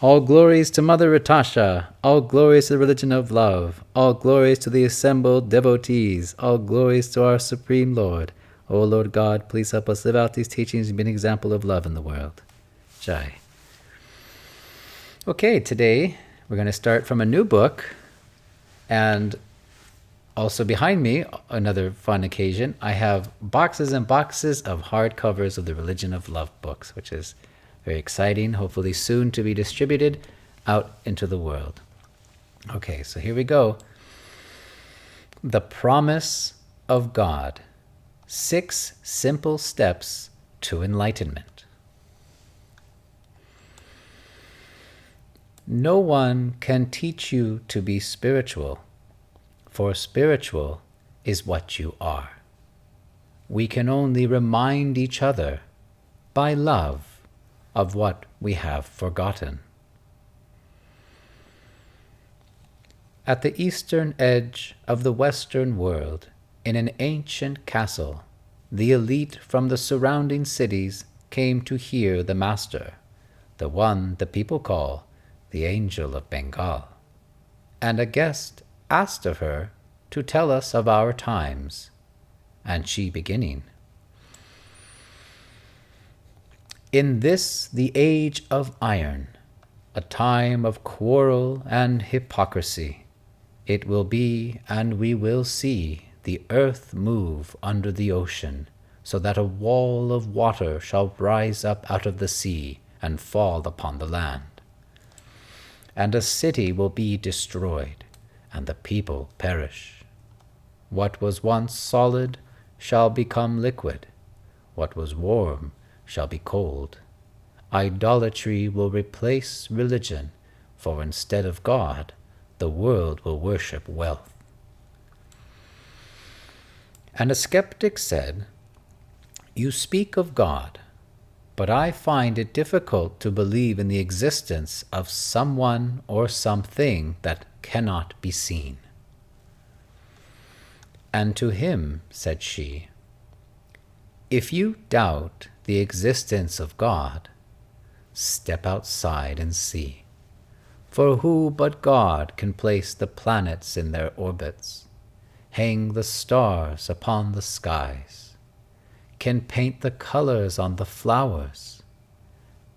All glories to Mother Ratasha. All glories to the religion of love. All glories to the assembled devotees. All glories to our Supreme Lord. O Lord God, please help us live out these teachings and be an example of love in the world. Jai. Okay, today we're going to start from a new book, and also behind me, another fun occasion, I have boxes and boxes of hardcovers of the Religion of Love books, which is very exciting, hopefully soon to be distributed out into the world. Okay, so here we go. The Promise of God. 6 Simple Steps to Enlightenment. No one can teach you to be spiritual, for spiritual is what you are. We can only remind each other by love of what we have forgotten. At the eastern edge of the Western world, in an ancient castle, the elite from the surrounding cities came to hear the Master, the one the people call the Angel of Bengal. And a guest asked of her to tell us of our times, and she beginning. In this the age of iron, a time of quarrel and hypocrisy, it will be, and we will see, the earth move under the ocean, so that a wall of water shall rise up out of the sea and fall upon the land. And a city will be destroyed, and the people perish. What was once solid shall become liquid. What was warm shall be cold. Idolatry will replace religion, for instead of God, the world will worship wealth. And a skeptic said, "You speak of God, but I find it difficult to believe in the existence of someone or something that cannot be seen." And to him said she, "If you doubt the existence of God, step outside and see. For who but God can place the planets in their orbits, hang the stars upon the skies, can paint the colors on the flowers,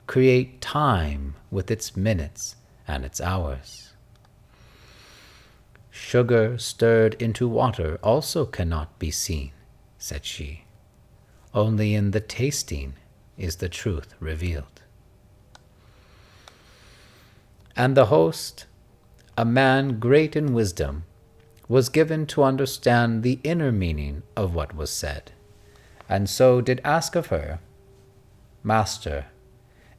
create time with its minutes and its hours? Sugar stirred into water also cannot be seen," said she. "Only in the tasting is the truth revealed." And the host, a man great in wisdom, was given to understand the inner meaning of what was said, and so did ask of her, "Master,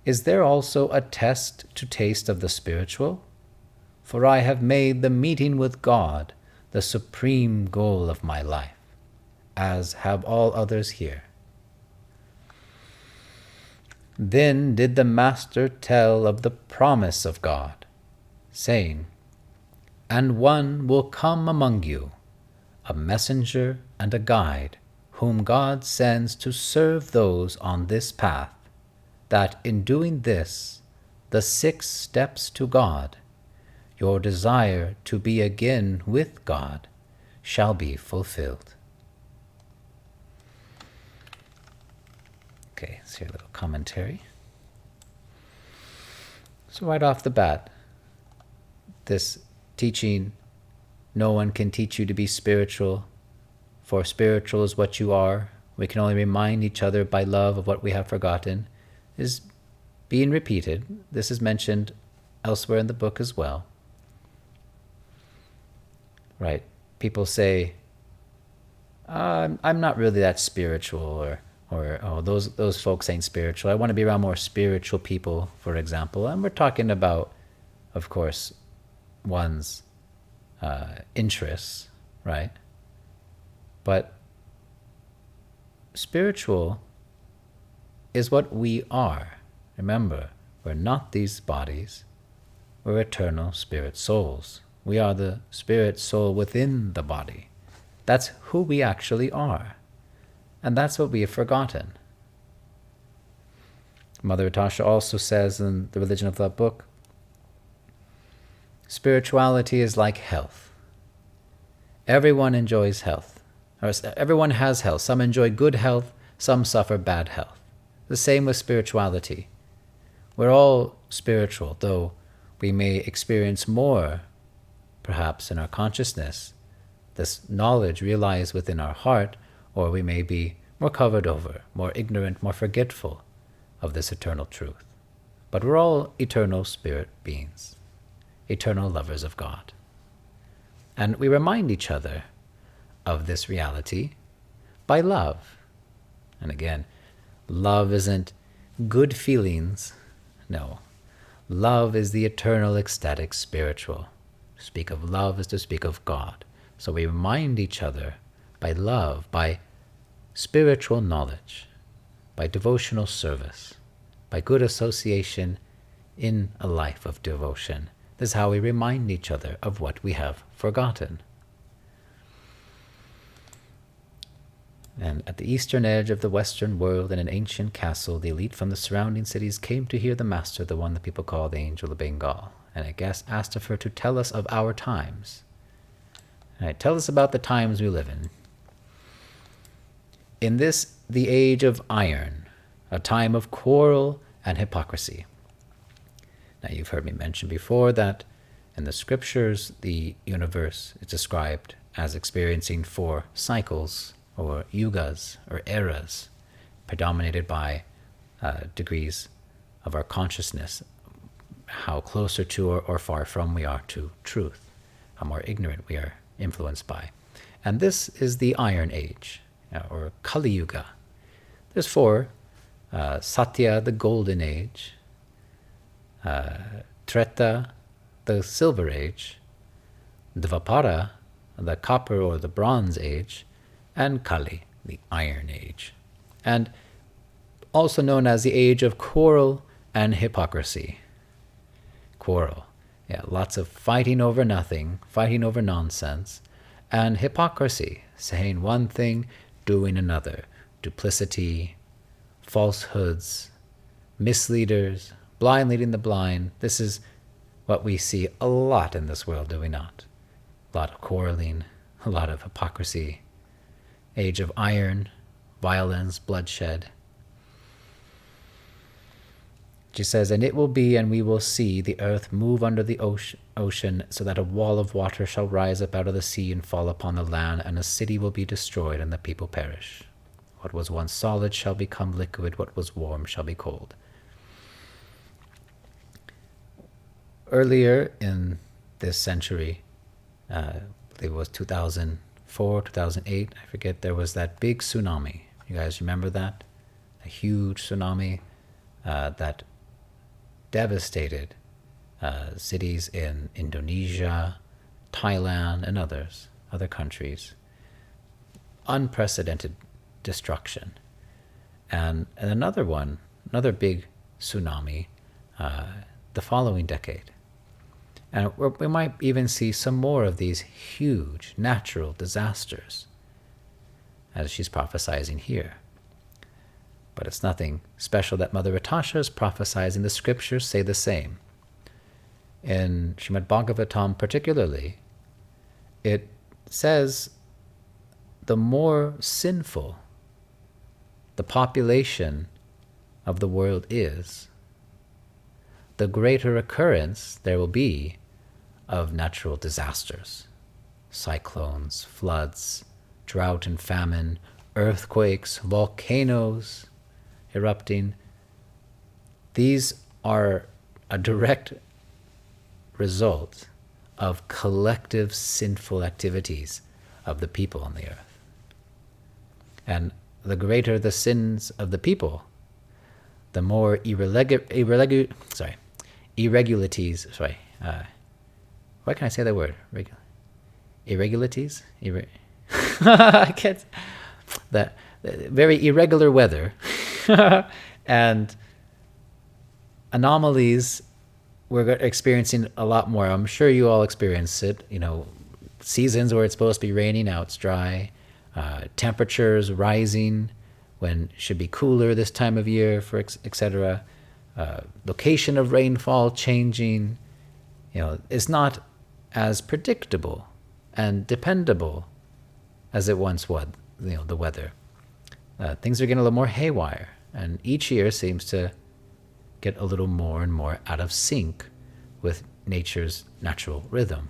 is there also a test to taste of the spiritual? For I have made the meeting with God the supreme goal of my life, as have all others here." Then did the Master tell of the promise of God, saying, "And one will come among you, a messenger and a guide, whom God sends to serve those on this path, that in doing this, the 6 steps to God, your desire to be again with God shall be fulfilled." Okay, let's hear a little commentary. So right off the bat, this teaching, no one can teach you to be spiritual, for spiritual is what you are. We can only remind each other by love of what we have forgotten, is being repeated. This is mentioned elsewhere in the book as well. Right? People say, I'm not really that spiritual, or oh, those folks ain't spiritual. I want to be around more spiritual people, for example. And we're talking about, of course, one's interests, right? But spiritual is what we are. Remember, we're not these bodies. We're eternal spirit souls. We are the spirit soul within the body. That's who we actually are. And that's what we have forgotten. Mother Natasha also says in the Religion of Love book spirituality is like health. Everyone enjoys health. Or everyone has health. Some enjoy good health, some suffer bad health. The same with spirituality. We're all spiritual, though we may experience more, perhaps, in our consciousness, this knowledge realized within our heart, or we may be more covered over, more ignorant, more forgetful of this eternal truth. But we're all eternal spirit beings, eternal lovers of God. And we remind each other of this reality by love. And again, love isn't good feelings. No. Love is the eternal, ecstatic, spiritual. To speak of love is to speak of God. So we remind each other by love, by spiritual knowledge, by devotional service, by good association in a life of devotion. This is how we remind each other of what we have forgotten. And at the eastern edge of the western world, in an ancient castle, the elite from the surrounding cities came to hear the master, the one that people call the Angel of Bengal. And a guest asked of her to tell us of our times. All right, tell us about the times we live in. In this, the age of iron, a time of quarrel and hypocrisy. Now, you've heard me mention before that in the scriptures, the universe is described as experiencing 4 cycles, or yugas, or eras, predominated by degrees of our consciousness, how closer to or far from we are to truth, how more ignorant we are influenced by. And this is the Iron Age, or Kali Yuga. There's 4, Satya, the Golden Age, Treta, the Silver Age, Dvapara, the Copper or the Bronze Age, and Kali, the Iron Age, and also known as the age of quarrel and hypocrisy. Quarrel, lots of fighting over nothing, fighting over nonsense, and hypocrisy, saying one thing, doing another, duplicity, falsehoods, misleaders, blind leading the blind. This is what we see a lot in this world, do we not? A lot of quarreling, a lot of hypocrisy. Age of iron, violence, bloodshed. She says, and it will be, and we will see the earth move under the ocean, so that a wall of water shall rise up out of the sea and fall upon the land, and a city will be destroyed, and the people perish. What was once solid shall become liquid, what was warm shall be cold. Earlier in this century, I believe it was 2004, 2008, I forget, there was that big tsunami. You guys remember that? A huge tsunami that devastated cities in Indonesia, Thailand, and other countries. Unprecedented destruction. And another big tsunami the following decade. And we might even see some more of these huge natural disasters, as she's prophesizing here. But it's nothing special that Mother Natasha is prophesizing. The scriptures say the same. In Srimad Bhagavatam particularly, it says the more sinful the population of the world is, the greater occurrence there will be of natural disasters, cyclones, floods, drought and famine, earthquakes, volcanoes erupting. These are a direct result of collective sinful activities of the people on the earth. And the greater the sins of the people, the more irregularities, why can't I say that word? Irregularities? I can't. That very irregular weather and anomalies we're experiencing a lot more. I'm sure you all experience it. Seasons where it's supposed to be raining, now it's dry. Temperatures rising when it should be cooler this time of year, etc. Location of rainfall changing. It's not as predictable and dependable as it once was, the weather. Things are getting a little more haywire, and each year seems to get a little more and more out of sync with nature's natural rhythm.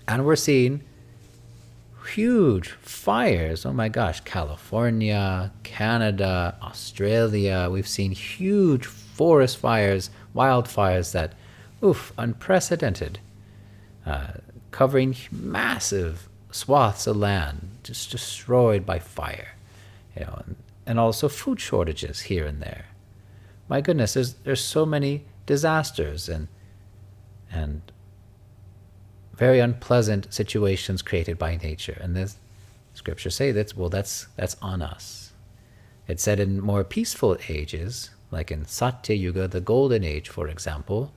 And we're seeing huge fires. Oh my gosh, California, Canada, Australia. We've seen huge forest fires, wildfires that, unprecedented, covering massive swaths of land just destroyed by fire. And also food shortages here and there. My goodness, there's so many disasters and very unpleasant situations created by nature. And the scriptures say that's on us. It said in more peaceful ages, like in Satya Yuga, the golden age, for example,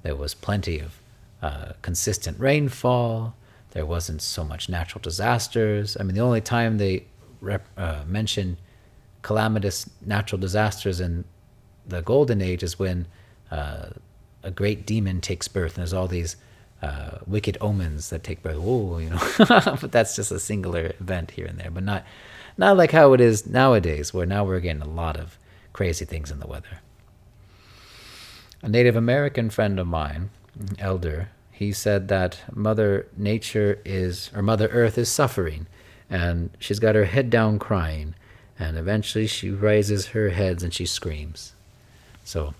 there was plenty of consistent rainfall. There wasn't so much natural disasters. I mean, the only time they mention calamitous natural disasters in the golden age is when a great demon takes birth, and there's all these wicked omens that take birth. But that's just a singular event here and there, but not like how it is nowadays, where now we're getting a lot of crazy things in the weather. A Native American friend of mine, an elder, he said that Mother Earth is suffering, and she's got her head down crying, and eventually she raises her head and she screams. So,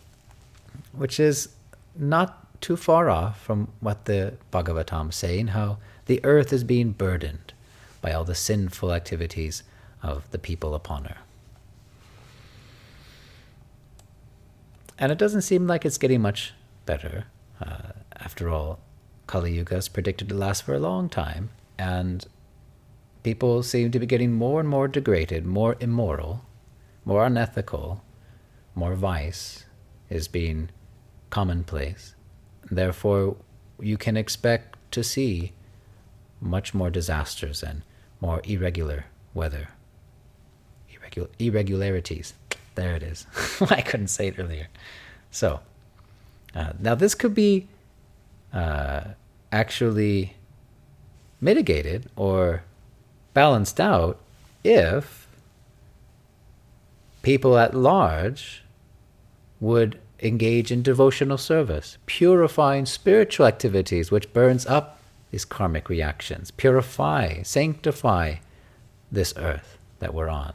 which is not too far off from what the Bhagavatam is saying, how the earth is being burdened by all the sinful activities of the people upon her. And it doesn't seem like it's getting much better. After all, Kali Yuga is predicted to last for a long time, and people seem to be getting more and more degraded, more immoral, more unethical, more vice is being commonplace. Therefore, you can expect to see much more disasters and more irregular weather. Irregularities. There it is. I couldn't say it earlier. So, now this could be actually mitigated or balanced out if people at large would engage in devotional service, purifying spiritual activities, which burns up these karmic reactions, purify, sanctify this earth that we're on,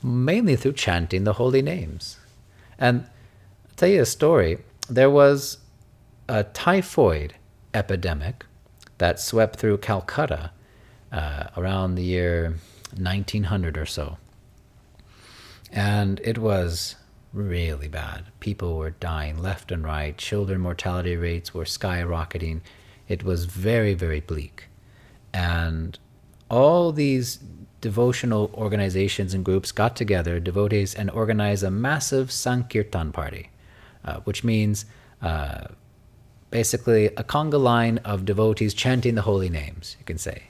mainly through chanting the holy names. And I'll tell you a story. There was a typhoid epidemic that swept through Calcutta around the year 1900 or so. And it was really bad. People were dying left and right. Children mortality rates were skyrocketing. It was very, very bleak. And all these devotional organizations and groups got together, devotees, and organized a massive Sankirtan party, which means basically a conga line of devotees chanting the holy names, you can say.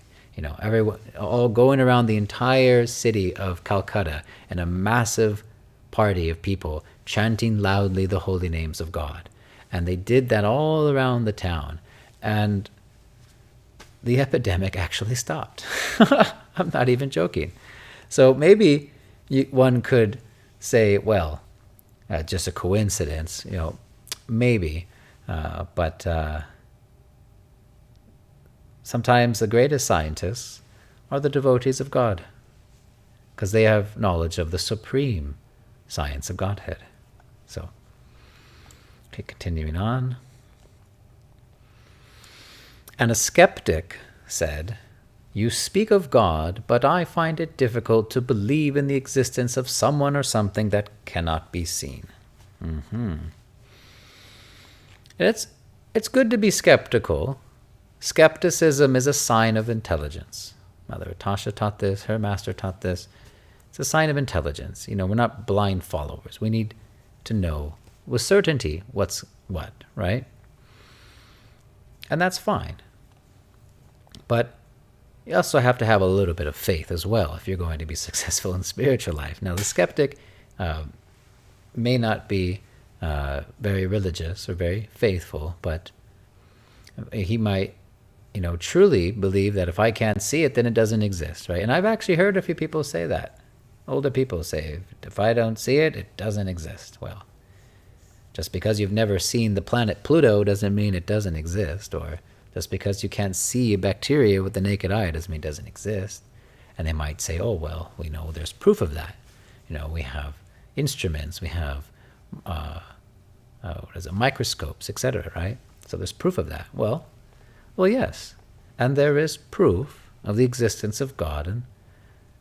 Everyone all going around the entire city of Calcutta in a massive party of people chanting loudly the holy names of God. And they did that all around the town. And the epidemic actually stopped. I'm not even joking. So maybe one could say, well, just a coincidence, maybe. But sometimes the greatest scientists are the devotees of God, because they have knowledge of the supreme science of Godhead. So, okay, continuing on. And a skeptic said, "You speak of God, but I find it difficult to believe in the existence of someone or something that cannot be seen." It's good to be skeptical. Skepticism is a sign of intelligence. Mother Tasha taught this, her master taught this. It's a sign of intelligence. We're not blind followers. We need to know with certainty what's what, right? And that's fine. But you also have to have a little bit of faith as well if you're going to be successful in spiritual life. Now, the skeptic may not be very religious or very faithful, but he might truly believe that if I can't see it, then it doesn't exist, right? And I've actually heard a few people say that. Older people say, if I don't see it, it doesn't exist. Well, just because you've never seen the planet Pluto doesn't mean it doesn't exist, or just because you can't see a bacteria with the naked eye doesn't mean it doesn't exist. And they might say, oh, well, we know there's proof of that. We have instruments, we have microscopes, etc., right? So there's proof of that. Well, yes. And there is proof of the existence of God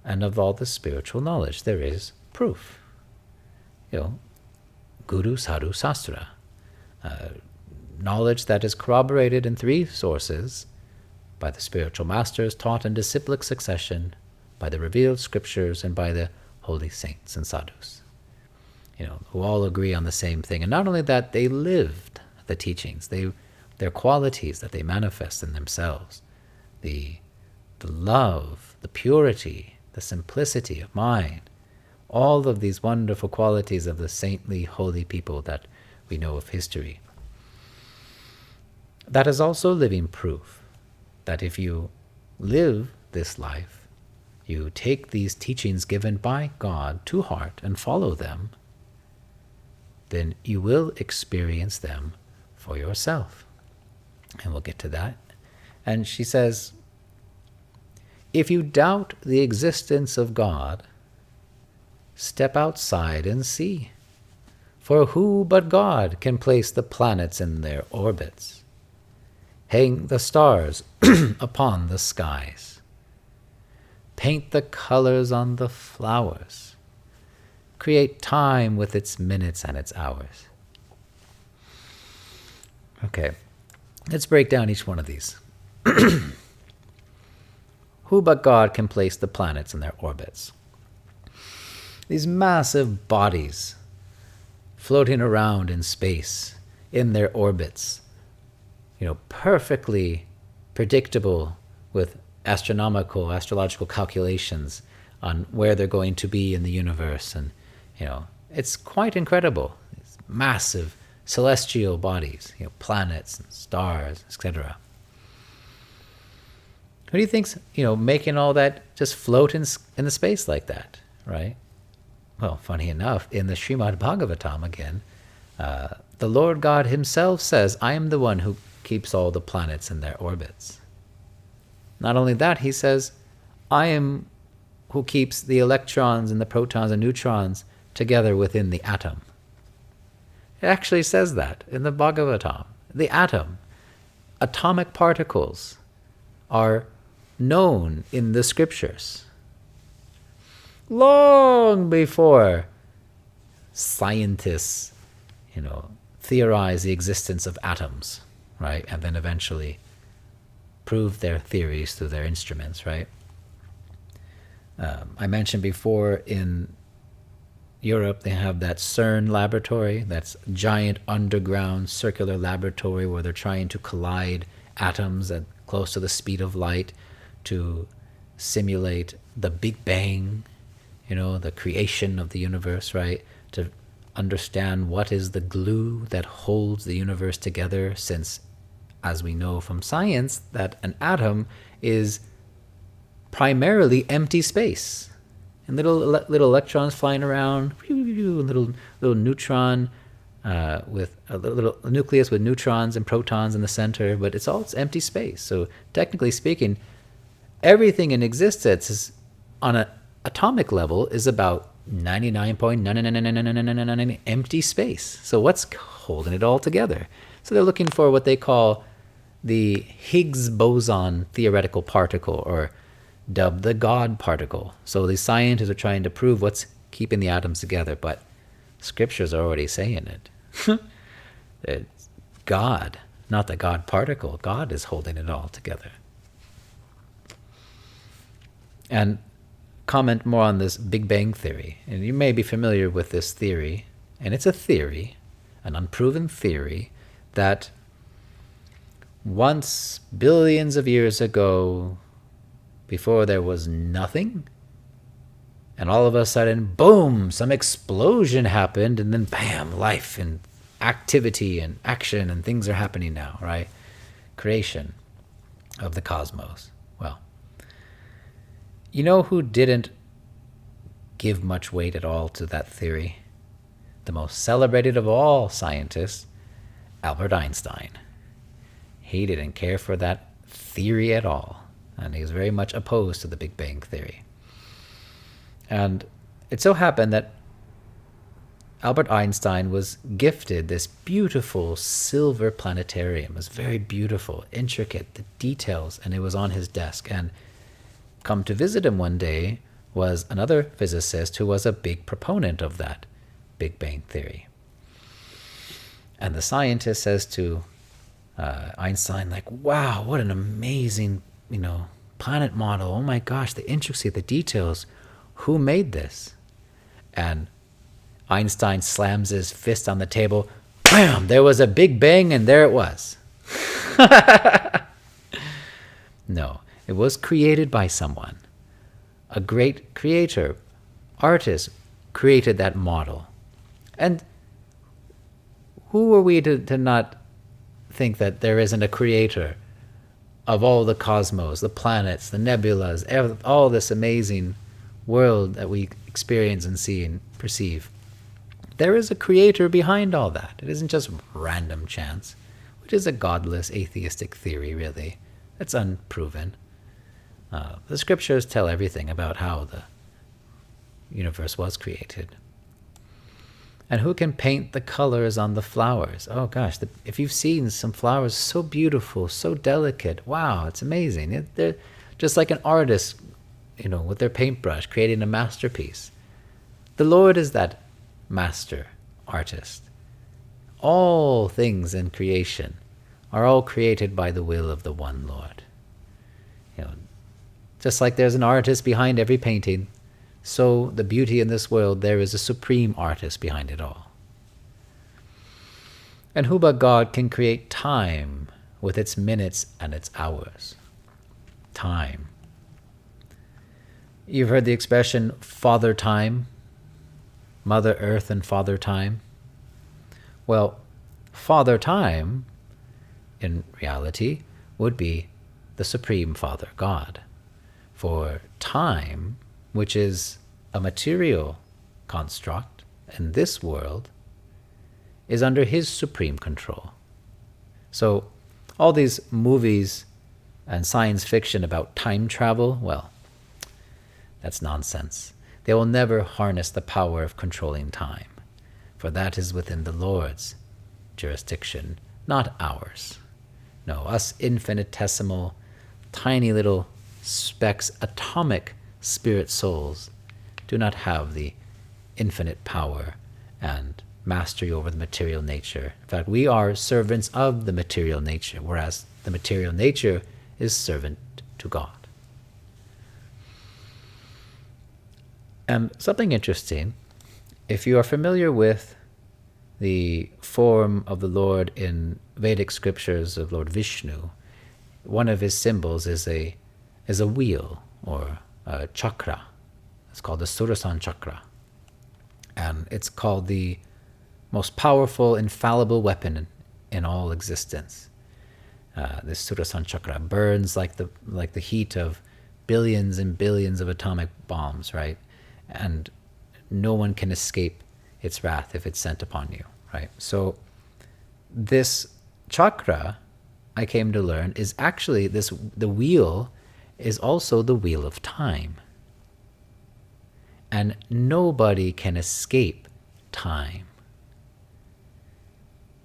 and of all the spiritual knowledge. There is proof. Guru Sadhu Sastra. Knowledge that is corroborated in 3 sources: by the spiritual masters, taught in disciplic succession, by the revealed scriptures, and by the holy saints and sadhus. Who all agree on the same thing. And not only that, they lived the teachings. Their qualities that they manifest in themselves. The love, the purity, the simplicity of mind. All of these wonderful qualities of the saintly, holy people that we know of history. That is also living proof that if you live this life, you take these teachings given by God to heart and follow them, then you will experience them for yourself. And we'll get to that. And she says, if you doubt the existence of God, step outside and see. For who but God can place the planets in their orbits, hang the stars upon the skies, paint the colors on the flowers, create time with its minutes and its hours? Okay, let's break down each one of these. Who but God can place the planets in their orbits? These massive bodies floating around in space, in their orbits, perfectly predictable with astrological calculations on where they're going to be in the universe. And, it's quite incredible. These massive celestial bodies, planets and stars, etc. Who do you think's, making all that just float in the space like that, right? Well, funny enough, in the Srimad Bhagavatam again, the Lord God himself says, I am the one who keeps all the planets in their orbits. Not only that, he says, I am who keeps the electrons and the protons and neutrons together within the atom. It actually says that in the Bhagavatam. The atom, atomic particles, are known in the scriptures long before scientists, theorize the existence of atoms, right? And then eventually prove their theories through their instruments, right? I mentioned before, in Europe, they have that CERN laboratory, that's giant underground circular laboratory where they're trying to collide atoms at close to the speed of light to simulate the Big Bang, the creation of the universe, right? To understand what is the glue that holds the universe together, since, as we know from science, that an atom is primarily empty space. And little electrons flying around, little neutron with a little nucleus with neutrons and protons in the center, but it's empty space. So technically speaking, everything in existence is, on an atomic level, is about 99.99999 empty space. So what's holding it all together? So they're looking for what they call the Higgs boson theoretical particle, or dubbed the God particle. So the scientists are trying to prove what's keeping the atoms together, but scriptures are already saying it. It's God, not the God particle. God is holding it all together. And comment more on this Big Bang theory. And you may be familiar with this theory, and it's a theory, an unproven theory, that once, billions of years ago, before there was nothing, and all of a sudden, boom, some explosion happened, and then bam, life and activity and action and things are happening now, right? Creation. of the cosmos. Well, you know who didn't give much weight at all to that theory? The most celebrated of all scientists, Albert Einstein. He didn't care for that theory at all, and he was very much opposed to the Big Bang Theory. And it so happened that Albert Einstein was gifted this beautiful silver planetarium. It was very beautiful, intricate, the details, and it was on his desk. And come to visit him one day was another physicist who was a big proponent of that Big Bang Theory. And the scientist says to Einstein, like, wow, what an amazing, planet model. Oh my gosh, the intricacy, the details. Who made this? And Einstein slams his fist on the table. Bam! There was a big bang, and there it was. No, it was created by someone. A great creator, artist, created that model. And who are we to not think that there isn't a creator of all the cosmos, the planets, the nebulas, all this amazing world that we experience and see and perceive? There is a creator behind all that. It isn't just random chance, which is a godless atheistic theory, really. That's unproven. The scriptures tell everything about how the universe was created. And who can paint the colors on the flowers? Oh gosh, if you've seen some flowers so beautiful, so delicate, wow, it's amazing. They're just like an artist, with their paintbrush, creating a masterpiece. The Lord is that master artist. All things in creation are all created by the will of the one Lord. Just like there's an artist behind every painting, so the beauty in this world, there is a supreme artist behind it all. And who but God can create time with its minutes and its hours? Time. You've heard the expression Father Time, Mother Earth and Father Time. Well, Father Time, in reality, would be the Supreme Father, God. For time, which is a material construct in this world, is under his supreme control. So all these movies and science fiction about time travel, well, that's nonsense. They will never harness the power of controlling time, for that is within the Lord's jurisdiction, not ours. No, us infinitesimal, tiny little specks, atomic spirit souls, do not have the infinite power and mastery over the material nature. In fact, we are servants of the material nature, whereas the material nature is servant to God. And something interesting, if you are familiar with the form of the Lord in Vedic scriptures of Lord Vishnu, one of his symbols is a wheel or a chakra. It's called the Sudarshan chakra. And it's called the most powerful, infallible weapon in all existence. This Sudarshan chakra burns like the heat of billions and billions of atomic bombs, right? And no one can escape its wrath if it's sent upon you, right? So this chakra, I came to learn, is actually the wheel is also the wheel of time. And nobody can escape time.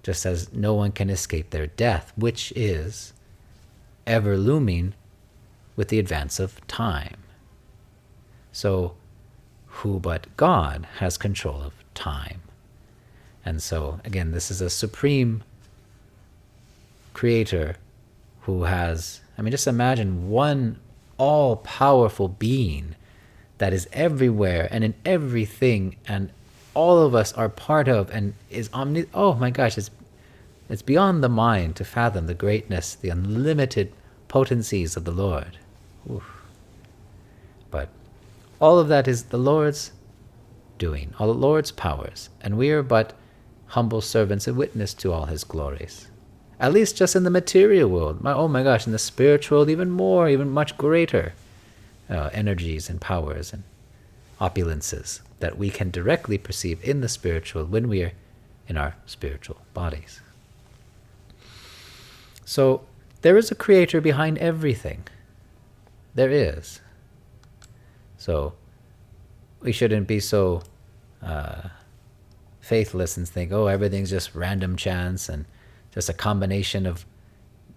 Just as no one can escape their death, which is ever looming with the advance of time. So who but God has control of time? And so, again, this is a supreme creator who has, just imagine one all-powerful being that is everywhere and in everything, and all of us are part of and is oh my gosh, it's beyond the mind to fathom the greatness, the unlimited potencies of the Lord. Oof. But all of that is the Lord's doing, all the Lord's powers, and we are but humble servants and witness to all his glories. At least just in the material world. Oh my gosh, in the spiritual world, even more, even much greater energies and powers and opulences that we can directly perceive in the spiritual when we are in our spiritual bodies. So there is a creator behind everything. There is. So we shouldn't be so faithless and think, oh, everything's just random chance and just a combination of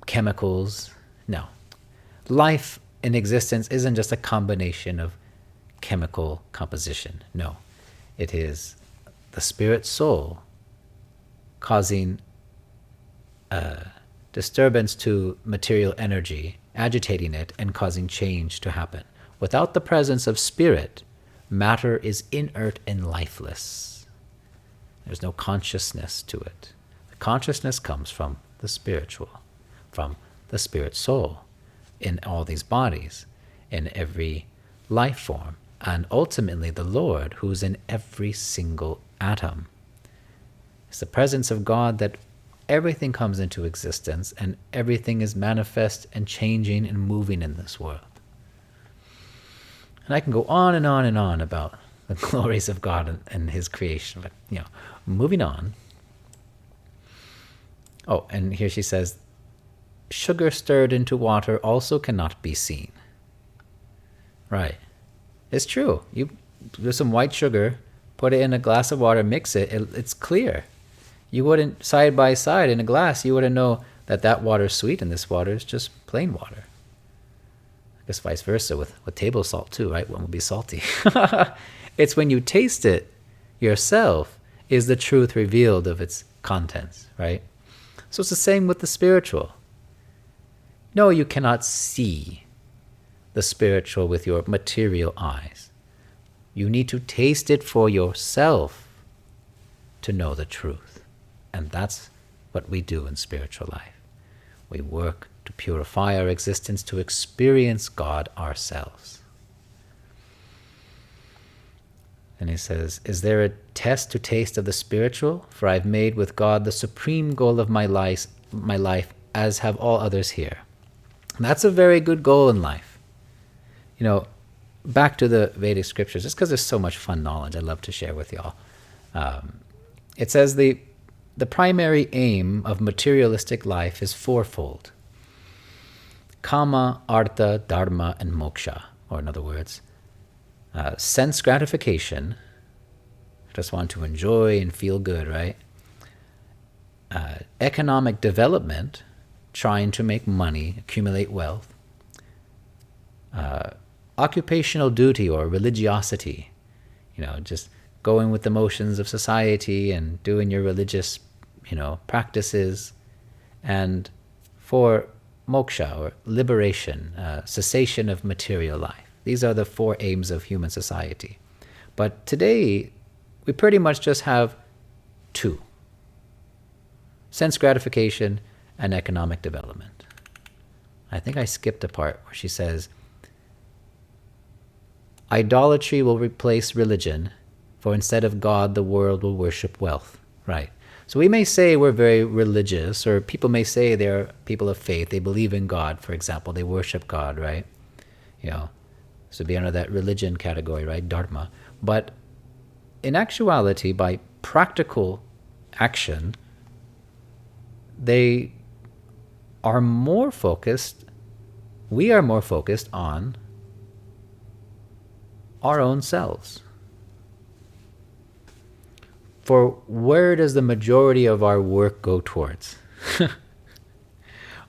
chemicals. No. Life in existence isn't just a combination of chemical composition. No. It is the spirit soul causing disturbance to material energy, agitating it and causing change to happen. Without the presence of spirit, matter is inert and lifeless. There's no consciousness to it. The consciousness comes from the spiritual, from the spirit soul in all these bodies, in every life form, and ultimately the Lord who's in every single atom. It's the presence of God that everything comes into existence and everything is manifest and changing and moving in this world. And I can go on and on and on about the glories of God and his creation. But, moving on. Oh, and here she says, sugar stirred into water also cannot be seen. Right. It's true. You do some white sugar, put it in a glass of water, mix it, it's clear. You wouldn't, side by side in a glass, you wouldn't know that water is sweet and this water is just plain water. I guess vice versa with table salt too, right? One will be salty. It's when you taste it yourself is the truth revealed of its contents, right? So it's the same with the spiritual. No, you cannot see the spiritual with your material eyes. You need to taste it for yourself to know the truth. And that's what we do in spiritual life. We work to purify our existence, to experience God ourselves. And he says, is there a test to taste of the spiritual? For I've made with God the supreme goal of my life, as have all others here. And that's a very good goal in life. Back to the Vedic scriptures, just because there's so much fun knowledge I'd love to share with y'all. It says the primary aim of materialistic life is fourfold. Kama, Artha, Dharma, and Moksha. Or in other words, sense gratification, just want to enjoy and feel good, right? Economic development, trying to make money, accumulate wealth. Occupational duty or religiosity, just going with the motions of society and doing your religious, practices. And for moksha or liberation, cessation of material life. These are the 4 aims of human society. But today, we pretty much just have 2. Sense gratification and economic development. I think I skipped a part where she says, idolatry will replace religion, for instead of God, the world will worship wealth. Right. So we may say we're very religious, or people may say they're people of faith. They believe in God, for example. They worship God, right? So be under that religion category, right? Dharma. But in actuality, by practical action, they are more focused, we are more focused on our own selves. For where does the majority of our work go towards?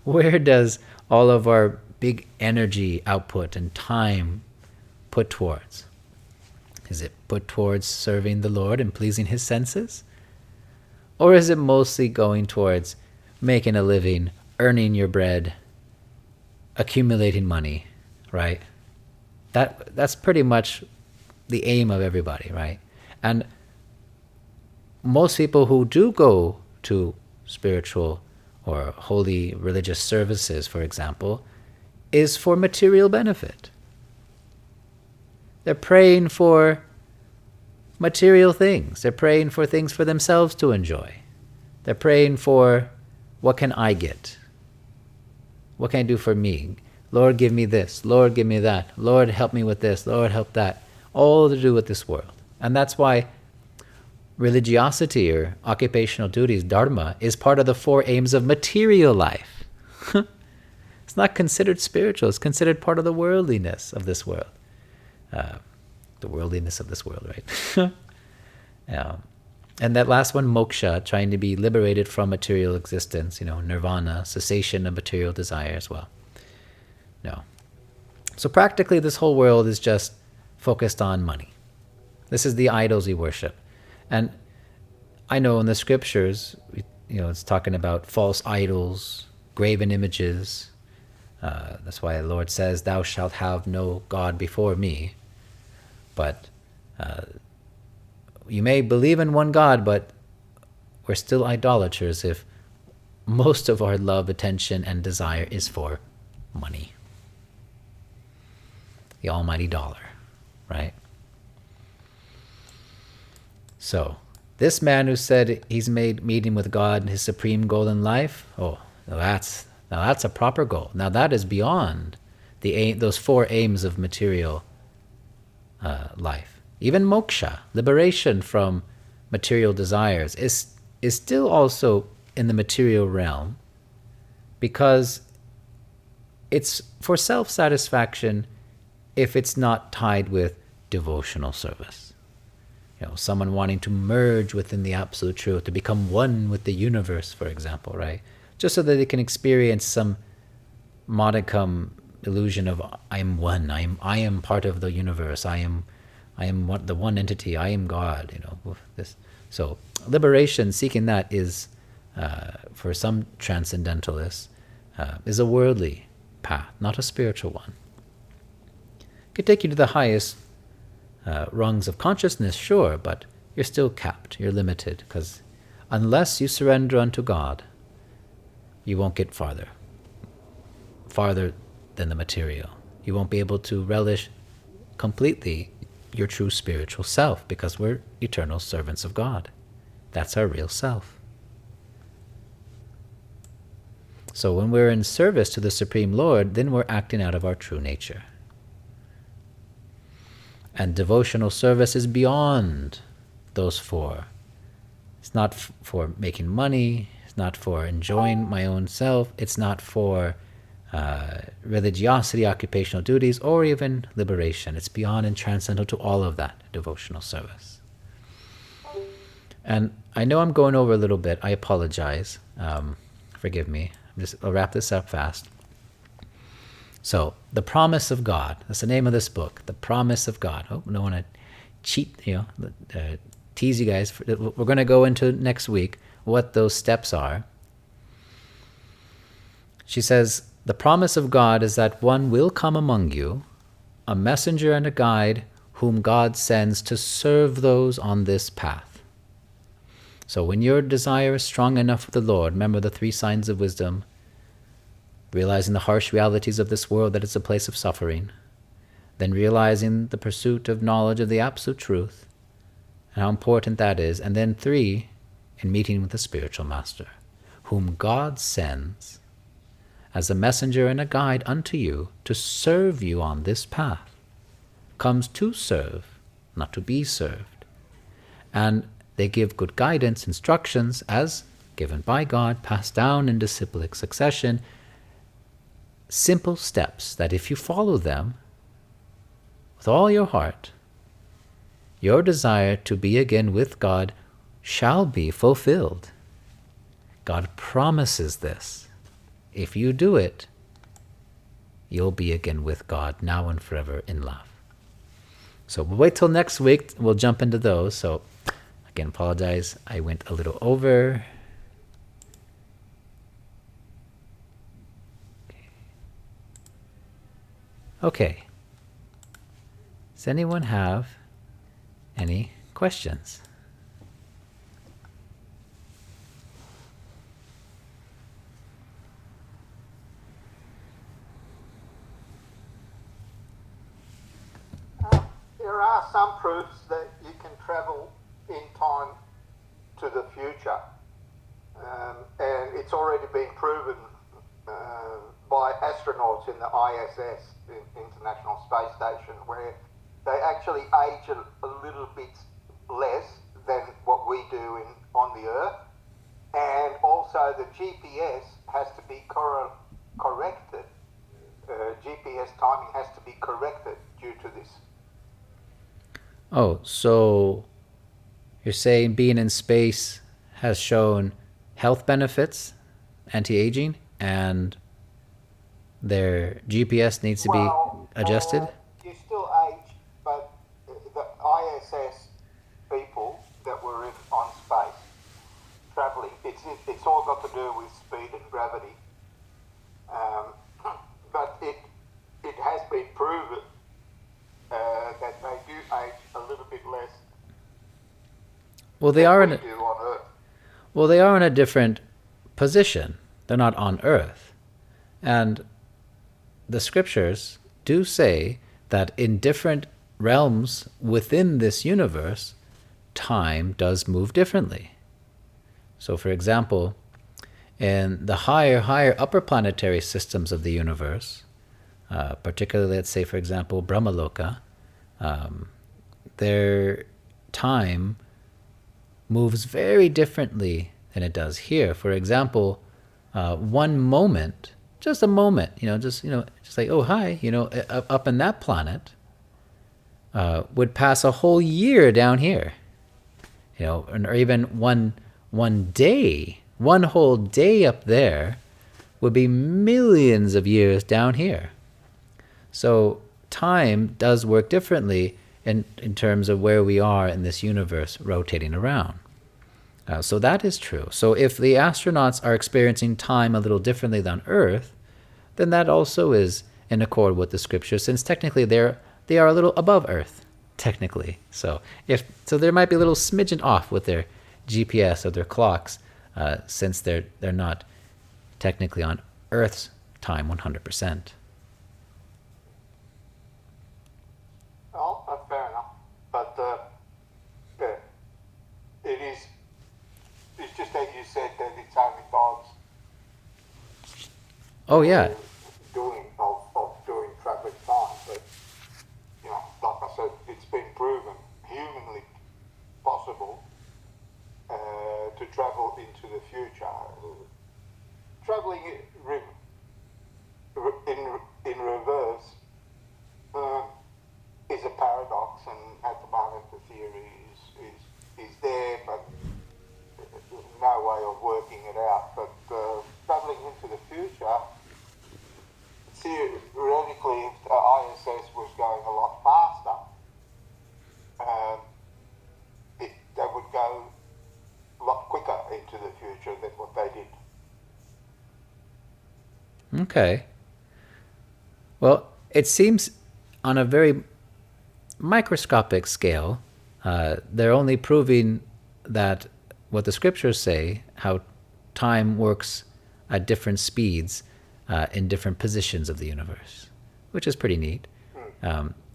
Where does all of our big energy output and time put towards? Is it put towards serving the Lord and pleasing his senses? Or is it mostly going towards making a living, earning your bread, accumulating money, right? That's pretty much the aim of everybody, right? And most people who do go to spiritual or holy religious services, for example, is for material benefit. They're praying for material things. They're praying for things for themselves to enjoy. They're praying for what can I get? What can I do for me? Lord, give me this. Lord, give me that. Lord, help me with this. Lord, help that. All to do with this world. And that's why religiosity or occupational duties, dharma, is part of the four aims of material life. It's not considered spiritual. It's considered part of the worldliness of this world. The worldliness of this world, right? And that last one, moksha, trying to be liberated from material existence, nirvana, cessation of material desire as well. No. So practically this whole world is just focused on money. This is the idols we worship. And I know in the scriptures, it's talking about false idols, graven images. That's why the Lord says, "Thou shalt have no God before me." But you may believe in one God, but we're still idolaters if most of our love, attention, and desire is for money. The almighty dollar, right? So, this man who said he's made meeting with God his supreme goal in life, now that's a proper goal. Now that is beyond those four aims of material life. Even moksha, liberation from material desires, is still also in the material realm, because it's for self-satisfaction if it's not tied with devotional service. Someone wanting to merge within the absolute truth, to become one with the universe, for example, right? Just so that they can experience some modicum illusion of I am one, I am part of the universe, I am the one entity, I am God, this. So liberation, seeking that is, for some transcendentalists, is a worldly path, not a spiritual one. It could take you to the highest rungs of consciousness, sure, but you're still capped, you're limited, because unless you surrender unto God, you won't get farther than the material. You won't be able to relish completely your true spiritual self, because we're eternal servants of God. That's our real self. So when we're in service to the Supreme Lord, then we're acting out of our true nature. And devotional service is beyond those four. It's not for making money. It's not for enjoying my own self. It's not for religiosity, occupational duties, or even liberation. It's beyond and transcendental to all of that, devotional service. And I know I'm going over a little bit. I apologize. Forgive me. I'll wrap this up fast. So, the promise of God. That's the name of this book. The promise of God. Oh, I don't want to cheat, tease you guys. We're going to go into next week what those steps are. She says, the promise of God is that one will come among you, a messenger and a guide whom God sends to serve those on this path. So when your desire is strong enough for the Lord, remember the 3 signs of wisdom, realizing the harsh realities of this world, that it's a place of suffering, then realizing the pursuit of knowledge of the absolute truth, and how important that is, and then 3, in meeting with the spiritual master, whom God sends as a messenger and a guide unto you to serve you on this path, comes to serve, not to be served. And they give good guidance, instructions, as given by God, passed down in disciplic succession, simple steps that if you follow them with all your heart, your desire to be again with God shall be fulfilled. God promises this. If you do it, you'll be again with God now and forever in love. So we'll wait till next week. We'll jump into those. So again, apologize. I went a little over. Okay. Does anyone have any questions? There are some proofs that you can travel in time to the future, and it's already been proven by astronauts in the ISS, International Space Station, where they actually age a little bit less than what we do on the Earth. And also the GPS has to be corrected. GPS timing has to be corrected due to this. Oh, so you're saying being in space has shown health benefits, anti-aging, and their GPS needs to be adjusted? You still age, but the ISS people that were on space traveling, it's all got to do with speed and gravity. But it has been proven that they do age a little bit less. Well, they are do on Earth. Well, they are in a different position. They're not on Earth. And the scriptures do say that in different realms within this universe, time does move differently. So, for example, in the higher upper planetary systems of the universe, particularly, let's say, for example, Brahmaloka, their time moves very differently than it does here. For example, one moment, just a moment, just like, oh, hi, up in that planet, would pass a whole year down here, or even one day, one whole day up there would be millions of years down here. So time does work differently in terms of where we are in this universe rotating around. So that is true. So if the astronauts are experiencing time a little differently than Earth, then that also is in accord with the scripture, since technically they are a little above Earth, technically. So there might be a little smidgen off with their GPS or their clocks, since they're not technically on Earth's time 100%. Oh, that's fair enough. But it's just as you said, that it's only God's Oh yeah. doing traveling time. But like I said, it's been proven humanly possible to travel into the future. Traveling in reverse is a paradox, and at the moment the theory is there, but no way of working it out. But traveling into the future, theoretically, if the ISS was going a lot faster, they would go a lot quicker into the future than what they did. Okay. Well, it seems on a very microscopic scale, they're only proving that what the scriptures say, how time works at different speeds in different positions of the universe, which is pretty neat.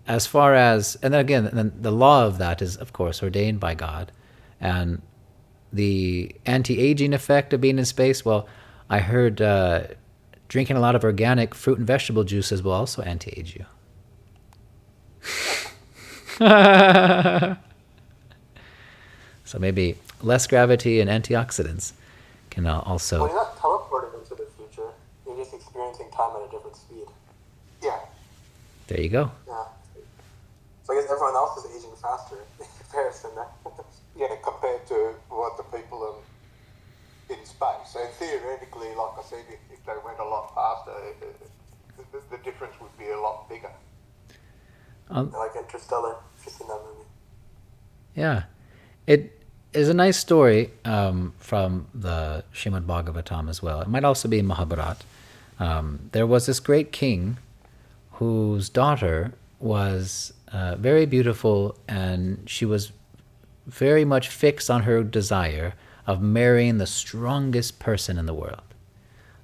As far as, and then again, the law of that is, of course, ordained by God. And the anti-aging effect of being in space, well, I heard drinking a lot of organic fruit and vegetable juices will also anti-age you. So maybe less gravity and antioxidants can also... Well, you're not teleporting into the future. You're just experiencing time at a different speed. Yeah. There you go. Yeah. So I guess everyone else is aging faster in comparison. Yeah, compared to what the people in space. And theoretically, like I said, if they went a lot faster, the difference would be a lot bigger. Like Interstellar, if you've seen that movie. Yeah. It is a nice story from the Srimad Bhagavatam as well. It might also be in Mahabharat. There was this great king whose daughter was very beautiful, and she was very much fixed on her desire of marrying the strongest person in the world.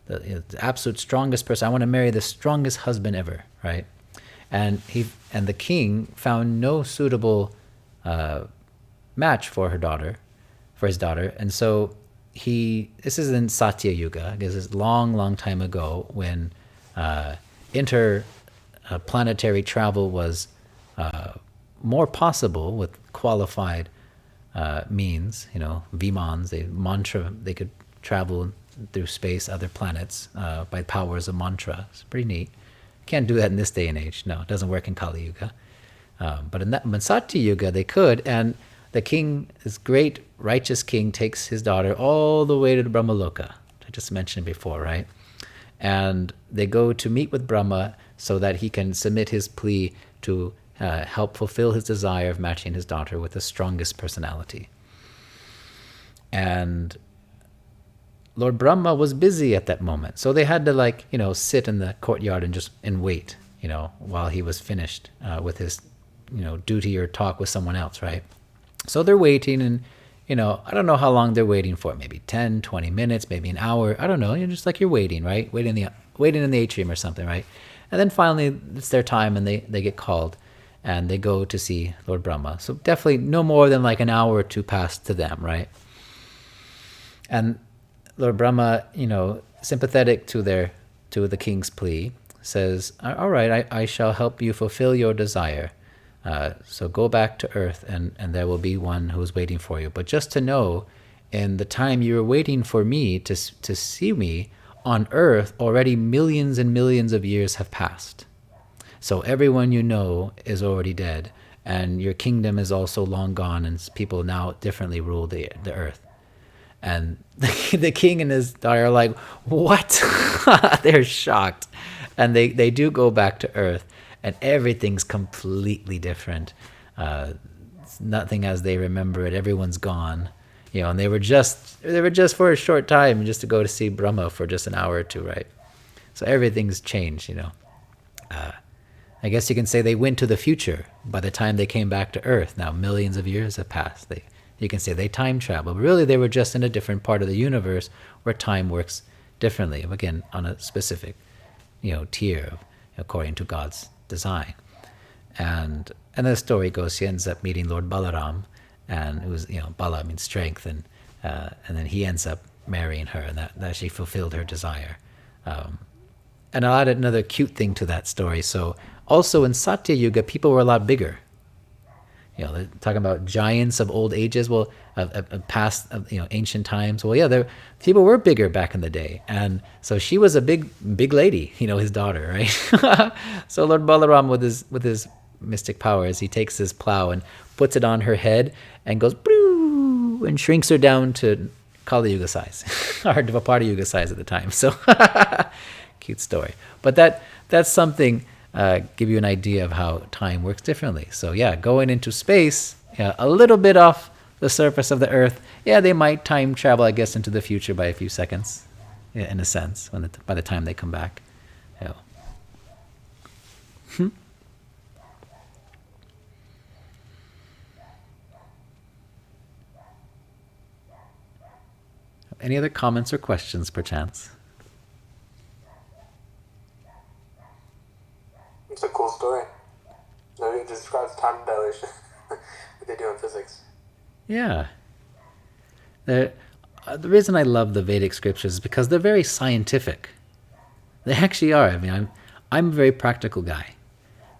The absolute strongest person. I want to marry the strongest husband ever, right? And the king found no suitable match for his daughter, and so this is in Satya Yuga, because it's long time ago when interplanetary travel was more possible with qualified means, Vimans, they could travel through space, other planets, by powers of mantra. It's pretty neat. Can't do that in this day and age. No, it doesn't work in Kali Yuga. But in Satya Yuga, they could, and the king, this great righteous king, takes his daughter all the way to the Brahmaloka, I just mentioned before, right? And they go to meet with Brahma so that he can submit his plea to help fulfill his desire of matching his daughter with the strongest personality. And Lord Brahma was busy at that moment, so they had to sit in the courtyard and wait, while he was finished with his, duty or talk with someone else, right? So they're waiting, and I don't know how long they're waiting for. Maybe 10, 20 minutes, maybe an hour. I don't know. Just like you're waiting, right? Waiting in the atrium or something, right? And then finally it's their time, and they get called, and they go to see Lord Brahma. So definitely no more than like an hour or two passed to them, right? And Lord Brahma, sympathetic to the king's plea, says, "All right, I shall help you fulfill your desire. So go back to Earth, and there will be one who is waiting for you. But just to know, in the time you were waiting for me to see me on Earth, already millions and millions of years have passed. So everyone you know is already dead, and your kingdom is also long gone, and people now differently rule the Earth." And the king and his daughter are like, "What?" They're shocked. And they do go back to Earth, and everything's completely different. It's nothing as they remember it. Everyone's gone. And they were just for a short time, just to go to see Brahma for just an hour or two, right? So everything's changed, I guess you can say they went to the future by the time they came back to Earth. Now millions of years have passed. You can say they time travel, but really they were just in a different part of the universe where time works differently, again, on a specific, tier according to God's design. And the story goes, she ends up meeting Lord Balaram, and it was, Bala means strength, and then he ends up marrying her, and that she fulfilled her desire. And I'll add another cute thing to that story. So also in Satya Yuga, people were a lot bigger. They're talking about giants of old ages, of past, ancient times. Well, yeah, people were bigger back in the day. And so she was a big lady, his daughter, right? So Lord Balaram, with his mystic powers, he takes his plow and puts it on her head and goes, "Boo," and shrinks her down to Kali Yuga size, or Dvapara Yuga size at the time. So cute story. But that's something, give you an idea of how time works differently. So yeah, going into space, a little bit off the surface of the Earth, they might time travel, I guess, into the future by a few seconds, in a sense, by the time they come back. Any other comments or questions, perchance? It's a cool story. It describes time dilation, like they do in physics. Yeah. The reason I love the Vedic scriptures is because they're very scientific. They actually are. I mean, I'm a very practical guy.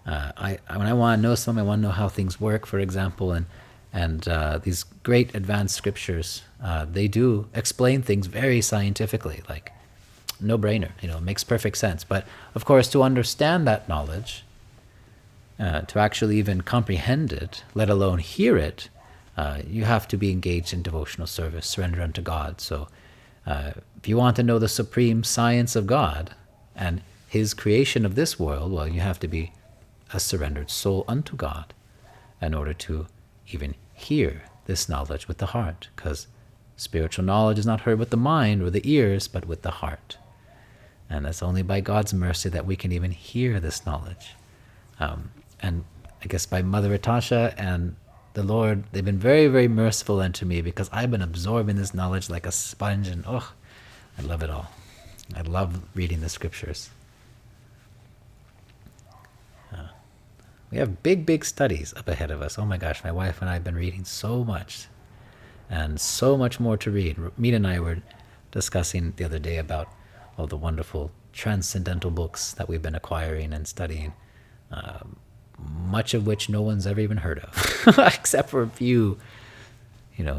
When I want to know something, I want to know how things work, for example, and these great advanced scriptures, they do explain things very scientifically, like no-brainer, it makes perfect sense. But of course, to understand that knowledge, to actually even comprehend it, let alone hear it, you have to be engaged in devotional service, surrender unto God. So if you want to know the supreme science of God and his creation of this world, well, you have to be a surrendered soul unto God in order to even hear this knowledge with the heart, because spiritual knowledge is not heard with the mind or the ears, but with the heart. And it's only by God's mercy that we can even hear this knowledge. And I guess by Mother Natasha and the Lord, they've been very, very merciful unto me, because I've been absorbing this knowledge like a sponge, and I love it all. I love reading the scriptures. We have big, big studies up ahead of us. Oh my gosh, my wife and I have been reading so much. and so much more to read. Meet and I were discussing the other day about all the wonderful transcendental books that we've been acquiring and studying, much of which no one's ever even heard of, except for a few,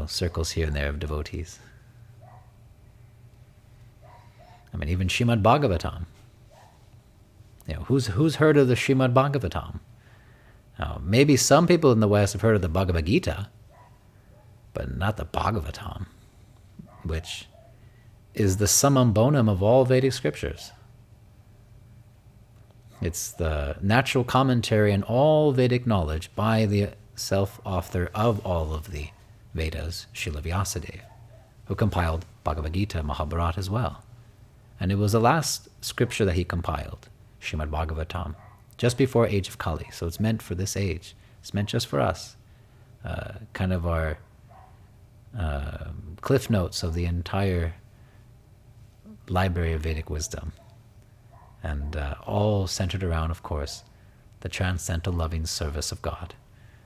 circles here and there of devotees. I mean, even Srimad Bhagavatam. Who's heard of the Srimad Bhagavatam? Maybe some people in the West have heard of the Bhagavad Gita, but not the Bhagavatam, which is the summum bonum of all Vedic scriptures. It's the natural commentary on all Vedic knowledge by the self-author of all of the Vedas, Srila Vyasadeva, who compiled Bhagavad Gita, Mahabharata as well. And it was the last scripture that he compiled, Srimad Bhagavatam, just before age of Kali. So it's meant for this age. It's meant just for us. Kind of our cliff notes of the entire library of Vedic wisdom. And all centered around, of course, the transcendental loving service of God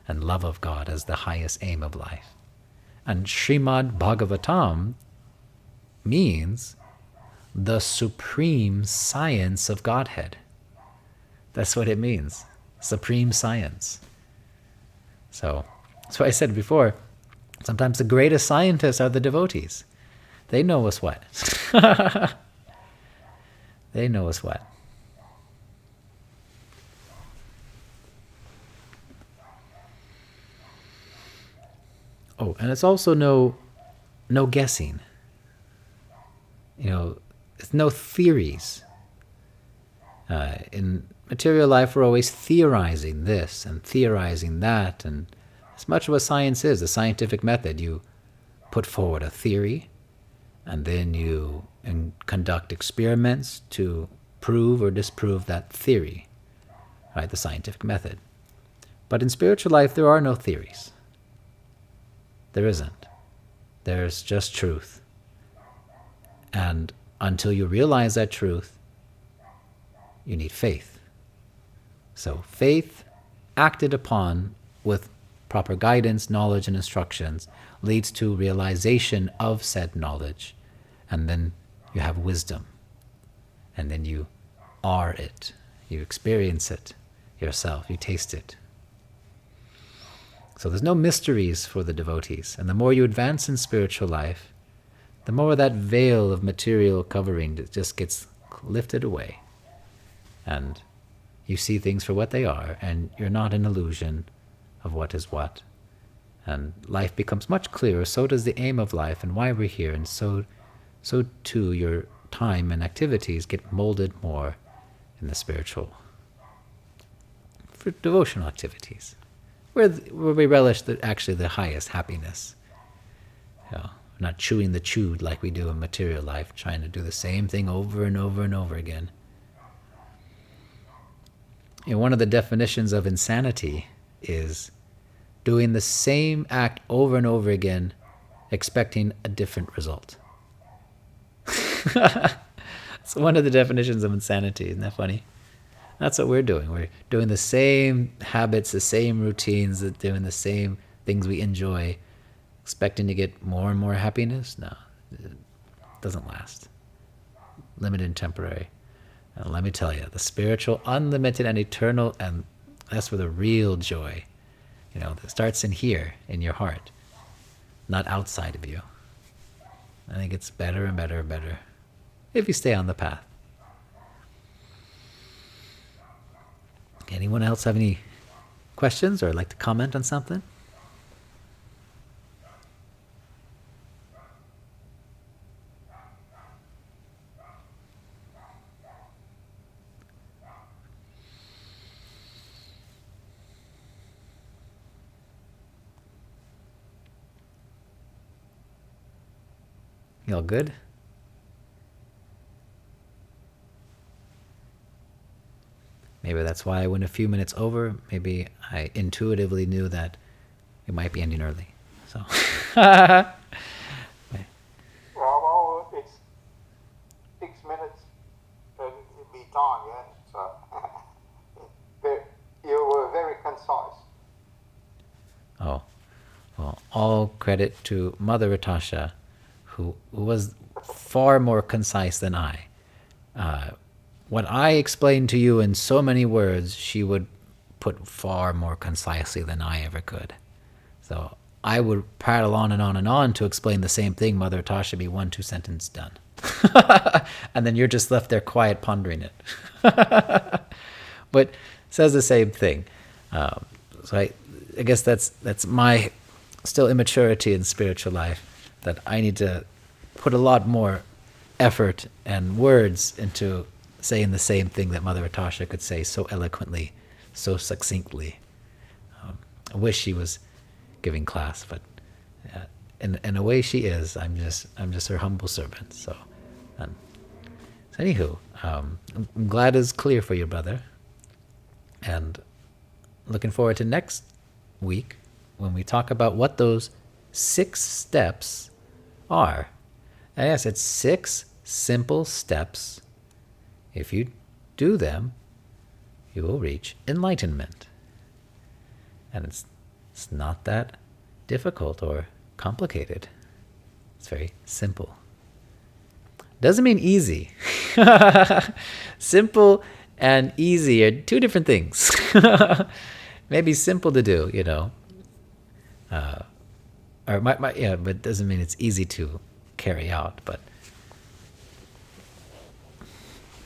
and love of God as the highest aim of life. And Srimad Bhagavatam means the supreme science of Godhead. That's what it means. Supreme science. So, that's why I said before, sometimes the greatest scientists are the devotees. They know us what. They know us what. Oh, and it's also no guessing. It's no theories. In material life, we're always theorizing this and theorizing that, and as much of what science is, the scientific method, you put forward a theory, and then you conduct experiments to prove or disprove that theory, right? The scientific method. But in spiritual life, there are no theories. There isn't. There's just truth. And until you realize that truth, you need faith. So faith acted upon with proper guidance, knowledge, and instructions leads to realization of said knowledge. And then you have wisdom. And then you are it. You experience it yourself. You taste it. So there's no mysteries for the devotees. And the more you advance in spiritual life, the more that veil of material covering just gets lifted away. And you see things for what they are, and you're not an illusion of what is what. And life becomes much clearer. So does the aim of life and why we're here. And so too your time and activities get molded more in the spiritual, for devotional activities, where we relish actually the highest happiness. Not chewing the chewed like we do in material life, trying to do the same thing over and over and over again. One of the definitions of insanity is doing the same act over and over again, expecting a different result. It's one of the definitions of insanity. Isn't that funny? That's what we're doing. We're doing the same habits, the same routines, doing the same things we enjoy, expecting to get more and more happiness. No, it doesn't last. Limited and temporary. And let me tell you, the spiritual, unlimited and eternal, and that's where the real joy, that starts in here, in your heart, not outside of you. I think it's better and better and better if you stay on the path. Anyone else have any questions or like to comment on something? You all good? Maybe that's why I went a few minutes over. Maybe I intuitively knew that it might be ending early. So, Well, it's 6 minutes and it'd be time, yeah. So, you were very concise. oh, well, all credit to Mother Natasha, who was far more concise than I. What I explained to you in so many words, she would put far more concisely than I ever could. So I would prattle on and on and on to explain the same thing. Mother Tasha be 1-2 sentence done. And then you're just left there quiet pondering it. But says the same thing. So I guess that's my still immaturity in spiritual life, that I need to put a lot more effort and words into saying the same thing that Mother Natasha could say so eloquently, so succinctly. I wish she was giving class, but in a way she is. I'm just her humble servant. So anywho, I'm glad it's clear for you, brother, and looking forward to next week when we talk about what those 6 steps are. And yes, it's 6 simple steps. If you do them, you will reach enlightenment. And it's not that difficult or complicated. It's very simple. Doesn't mean easy. Simple and easy are 2 different things. Maybe simple to do, but it doesn't mean it's easy to carry out.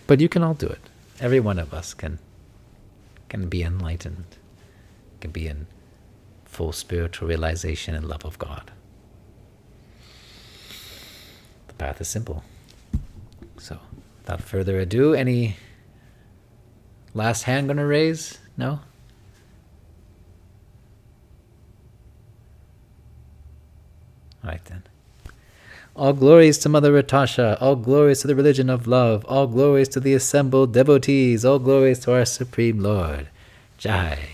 But you can all do it. Every one of us can be enlightened, can be in full spiritual realization and love of God. The path is simple. So, without further ado, any last hand gonna raise? No? All right then. All glories to Mother Natasha, all glories to the religion of love, all glories to the assembled devotees, all glories to our Supreme Lord. Jai.